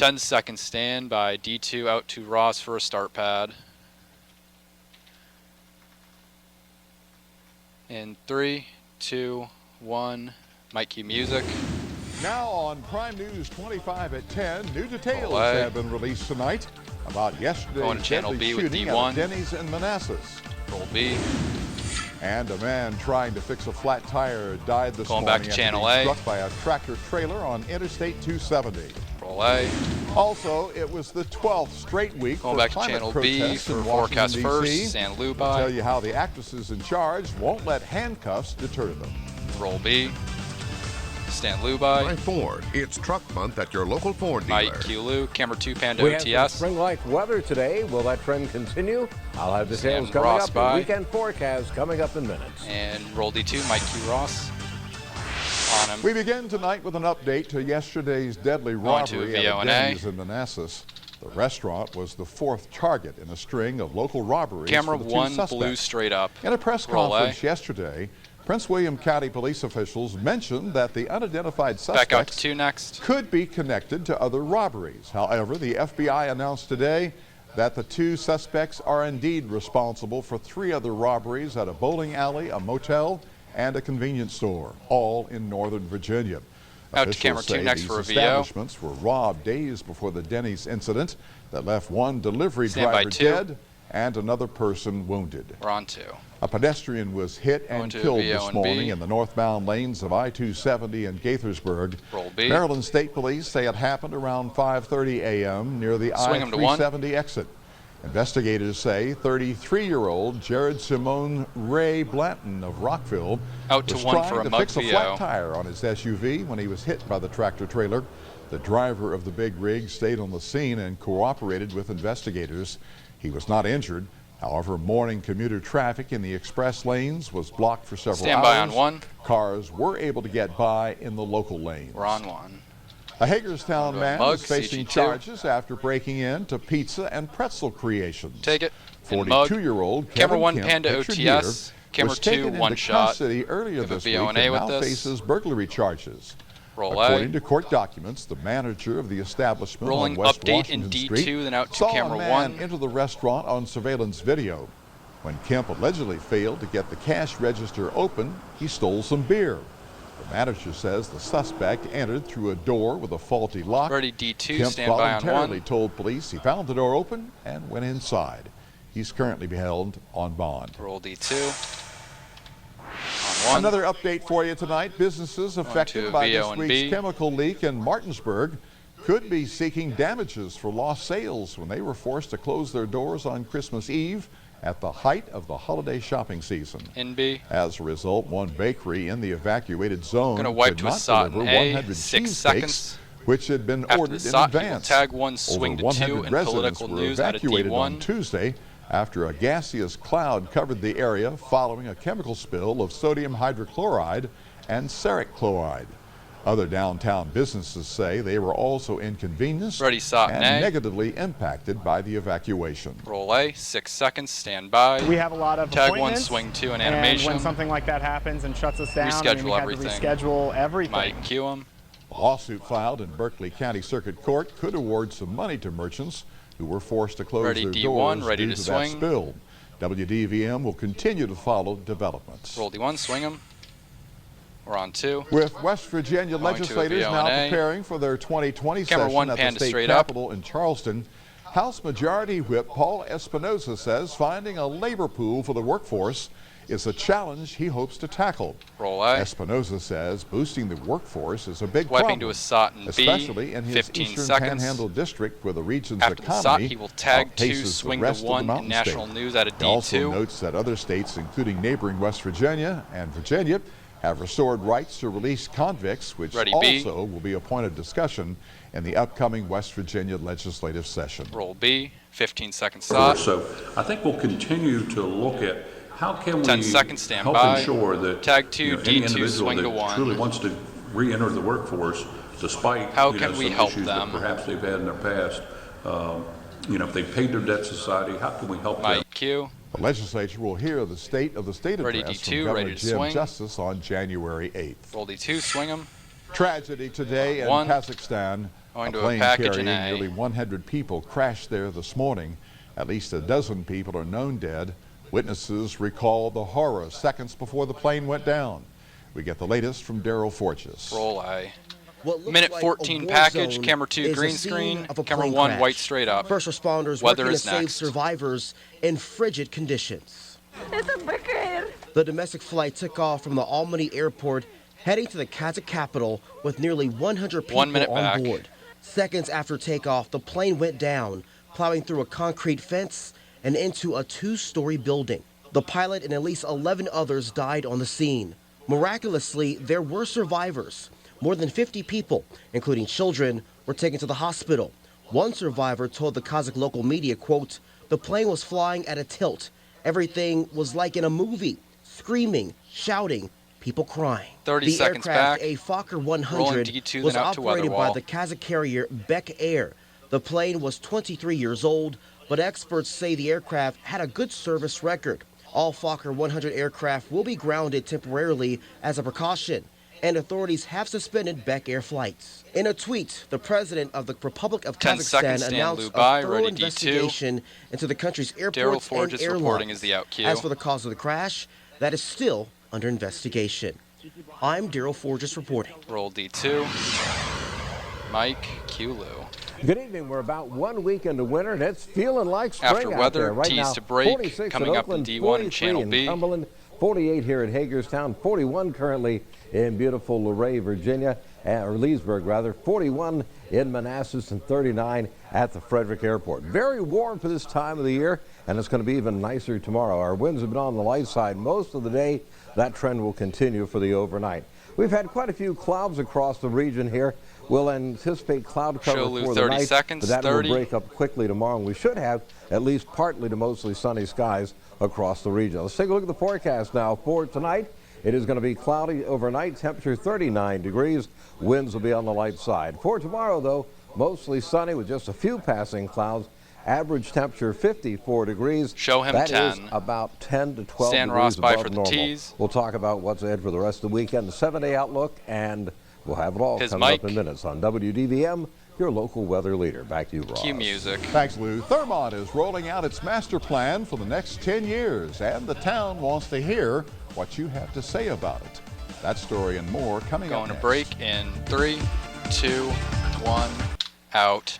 10-second stand by D2 out to Ross for a start pad. In 3, 2, 1, mic cue music. Now on Prime News 25 at 10, new details Play. have been released tonight about Going yesterday's to Channel deadly B with shooting D1. at Denny's in Manassas. Roll B. And a man trying to fix a flat tire died this Going morning back to after Channel being A. struck by a tractor trailer on Interstate 270. Roll A. Also, it was the 12th straight week Going for back to climate Channel B protests for in forecast Washington, first. D.C. San Lou We'll tell by. you how the actresses in charge won't let handcuffs deter them. Roll B. Stan Lou by. By Ford, it's truck month at your local Ford dealer. Mike Q Lou. Camera 2 Panda We have some OTS. spring-like weather today. Will that trend continue? I'll have details Sam coming Ross up. by. The weekend forecast coming up in minutes. And roll D2, Mike Q Ross. On him. We begin tonight with an update to yesterday's deadly Going to robbery at a VO&A. Denny's in Manassas. The restaurant was the fourth target in a string of local robberies Camera for the two 1 suspects. blue straight up. In a press Roll A. conference yesterday, Prince William County police officials mentioned that the unidentified Back out to suspects 2 next. could be connected to other robberies. However, the FBI announced today that the two suspects are indeed responsible for 3 other robberies at a bowling alley, a motel, and a convenience store, all in Northern Virginia. Out to Officials camera 2 say next these for a VO. establishments were robbed days before the Denny's incident that left one delivery Stand by driver 2. dead and another person wounded. We're on 2. A pedestrian was hit Going and to killed VO this and morning B. in the northbound lanes of I-270 in Gaithersburg. Roll B. Maryland State Police say it happened around 5:30 a.m. near the Swing 'em to 1. I-370 exit. Investigators say 33-year-old Jared Simone Ray Blanton of Rockville Out to was 1 trying for a to mug fix a VO. flat tire on his SUV when he was hit by the tractor trailer. The driver of the big rig stayed on the scene and cooperated with investigators. He was not injured. However, morning commuter traffic in the express lanes was blocked for several Stand by on hours. 1. Cars were able to get by in the local lanes. We're on 1. A Hagerstown man Mug, is facing CG2. charges after breaking into pizza and pretzel creations. Take it. And mug. 42-year-old Camera Kevin 1 Kemp, Panda pictured OTS. here, Camera was 2 taken one into shot. custody earlier Give a this week VO&A and with now this. faces burglary charges. Roll According A. to court documents, the manager of the establishment Rolling on West update in Washington D2, Street then out to saw camera a man 1. enter the restaurant on surveillance video. When Kemp allegedly failed to get the cash register open, he stole some beer. The manager says the suspect entered through a door with a faulty lock. Ready D2, Kemp stand by on voluntarily 1. told police he found the door open and went inside. He's currently being held on bond. Roll D2. On 1. Another update for you tonight. Businesses affected to by VO this and week's B. chemical leak in Martinsburg could be seeking damages for lost sales when they were forced to close their doors on Christmas Eve at the height of the holiday shopping season. NB. As a result, one bakery in the evacuated zone Gonna wipe could to a not SOT deliver in A, 100 6 cheesesteaks, seconds. which had been After ordered the in SOT, he will advance. tag 1, swing Over to 2 100 in residents political were news at a evacuated on D1. Tuesday after a gaseous cloud covered the area following a chemical spill of sodium hydrochloride and ceric chloride. Other downtown businesses say they were also inconvenienced Ready, SOT, and nay. negatively impacted by the evacuation. Roll A. 6 seconds. Stand by. We have a lot of Tag 1, appointments, swing 2 in and animation. when something like that happens and shuts us down, Reschedule we had everything. to reschedule everything. Mike Q him. A lawsuit filed in Berkeley County Circuit Court could award some money to merchants who were forced to close Ready, their D1, doors ready due to to that swing. spill. WDVM will continue to follow developments. Roll D1, swing him. We're on 2. With West Virginia Going to a legislators now VO&A. preparing for their 2020 Camera session 1, at the Panda state straight up. capitol in Charleston, House Majority Whip Paul Espinoza says finding a labor pool for the workforce is a challenge he hopes to tackle. Roll A. Espinoza says boosting the workforce is a big Wiping problem, to a SOT in B. especially in his 15 Eastern seconds. Panhandle district where the region's After the SOT, economy he will tag 2, outpaces the swing to rest of the 1 in mountain national state. news at a He also D2. notes that other states, including neighboring West Virginia and Virginia, have restored rights to release convicts, which Ready, B. also will be a point of discussion in the upcoming West Virginia legislative session. Roll B. 15 seconds SOT. So I think we'll continue to look at how can we 10 seconds, stand help by. ensure that Tag 2, any D2, individual swing that to 1. truly wants to re-enter the workforce, despite How can we some help issues them? that perhaps they've had in their past, if they've paid their debt to society, how can we help them? Mike Q. The legislature will hear the state Ready, address D2, from Governor ready to Jim swing. Justice on January 8th. Roll D2, swing him. Tragedy today in One. Kazakhstan. Going A to a plane package carrying in A. nearly 100 people crashed there this morning. At least a dozen people are known dead. Witnesses recall the horror seconds before the plane went down. We get the latest from Daryl Forges. Roll A. What looks Minute like 14 a war package, zone camera 2 is a green scene screen, of a camera plane 1 crash. white straight up. First responders Weather working to is save next. survivors in frigid conditions. The domestic flight took off from the Albany airport, heading to the Kazakh capital with nearly 100 people 1 minute on back. board. Seconds after takeoff, the plane went down, plowing through a concrete fence and into a 2-story building. The pilot and at least 11 others died on the scene. Miraculously, there were survivors. More than 50 people, including children, were taken to the hospital. One survivor told the Kazakh local media, quote, "The plane was flying at a tilt. Everything was like in a movie. Screaming, shouting, people crying." 30 the seconds aircraft, back. a Fokker Rolling 100, D2, was then out to weather operated by wall. the Kazakh carrier Beck Air. The plane was 23 years old, but experts say the aircraft had a good service record. All Fokker 100 aircraft will be grounded temporarily as a precaution, and authorities have suspended Beck Air flights. In a tweet, the president of the Republic of 10 seconds, Kazakhstan stand announced Lou by, a thorough ready D2. investigation into the country's Daryl airports Forges and reporting airlines. is the out cue. As for the cause of the crash, that is still under investigation. I'm Daryl Forges reporting. Roll D2. Mike, Q Lou. Good evening. We're about 1 week into winter, and it's feeling like spring After out weather, there right tees now. to break, 46 coming in up in Oakland, D1 and 43 Channel in B. Cumberland, 48 here in Hagerstown, 41 currently in beautiful Luray, Virginia, or Leesburg rather, 41 in Manassas, and 39 at the Frederick Airport. Very warm for this time of the year, and it's going to be even nicer tomorrow. Our winds have been on the light side most of the day. That trend will continue for the overnight. We've had quite a few clouds across the region here. We'll anticipate cloud cover Show Lou for the 30 night, seconds, but that 30. will break up quickly tomorrow, and we should have at least partly to mostly sunny skies across the region. Let's take a look at the forecast now for tonight. It is going to be cloudy overnight, temperature 39 degrees. Winds will be on the light side. For tomorrow, though, mostly sunny with just a few passing clouds. Average temperature 54 degrees. Show him That 10. is about 10 to 12 Stan degrees Ross by above for the normal. tees. We'll talk about what's ahead for the rest of the weekend, the 7-day outlook, and we'll have it all His coming mic. up in minutes on WDVM, your local weather leader. Back to you, Ross. Cue music. Thanks, Lou. Thermont is rolling out its master plan for the next 10 years, and the town wants to hear what you have to say about it. That story and more coming up Going to next. break in 3, 2, 1, out.